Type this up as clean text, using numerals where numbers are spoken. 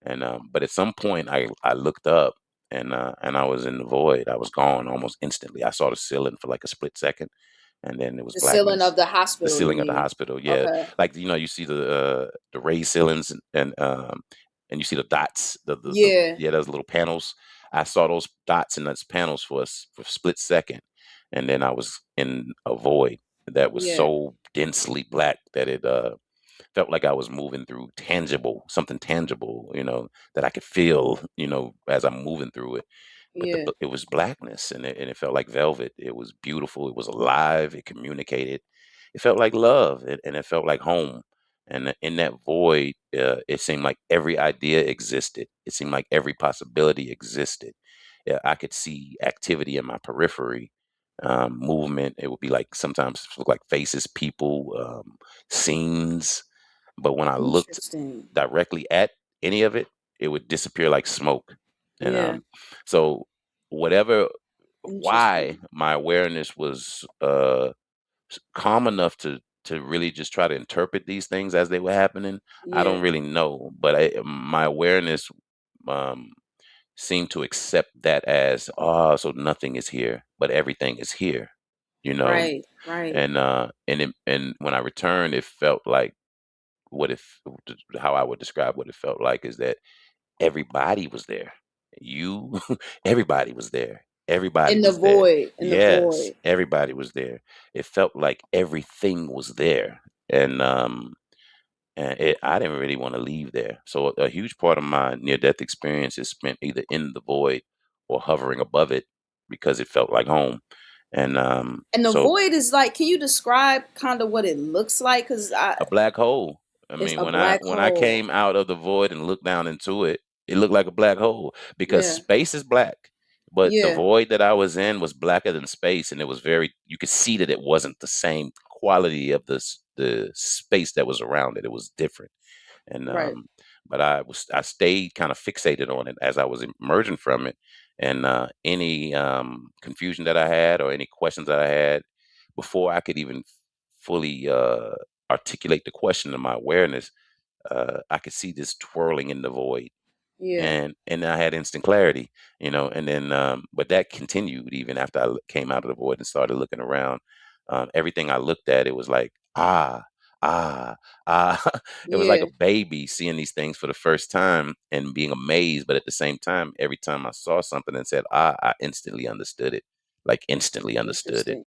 And but at some point, I looked up, and I was in the void. I was gone almost instantly. I saw the ceiling for like a split second, and then it was The ceiling blackness. of the The hospital, you ceiling of the mean? hospital, yeah, Okay. like you see the raised ceilings, and you see the dots, the Yeah. yeah, those little panels. I saw those dots and those panels for a split second, and then I was in a void that was Yeah. so densely black that it felt like I was moving through something tangible, that I could feel, as I'm moving through it. But Yeah. it was blackness, and it felt like velvet. It was beautiful. It was alive. It communicated. It felt like love, and it felt like home. And in that void, it seemed like every idea existed. It seemed like every possibility existed. Yeah, I could see activity in my periphery, movement. It would be like sometimes look like faces, people, scenes. But when I looked Interesting. directly at any of it, it would disappear like smoke. And Yeah. so whatever, why Interesting. my awareness was calm enough to really just try to interpret these things as they were happening, I don't Yeah. really know. But my awareness um, seemed to accept that as, oh, so nothing is here, but everything is here, you know. Right. Right. And when I returned, it felt like what if how I would describe what it felt like is that everybody was there. You, everybody was there. Everybody In the was there. void. In the Yes, void. everybody was there. It felt like everything was there, and I didn't really want to leave there. So a huge part of my near-death experience is spent either in the void or hovering above it because it felt like home. And And the so void is like, can you describe kind of what it looks like? Because a black hole. I it's mean, a when I black when I hole. came out of the void and looked down into it, it looked like a black hole because Yeah. space is black, but the Yeah. void that I was in was blacker than space, and it was very. You could see that it wasn't the same quality of the space that was around it. It was different, and Right. but I stayed kind of fixated on it as I was emerging from it, and any confusion that I had or any questions that I had before I could even fully articulate the question in my awareness, I could see this twirling in the void, Yeah. and I had instant clarity, and then but that continued even after came out of the void and started looking around. Everything I looked at, it was like ah ah. It was like a Yeah. baby seeing these things for the first time and being amazed, but at the same time, every time I saw something and said I instantly understood it, like instantly understood it. Interesting.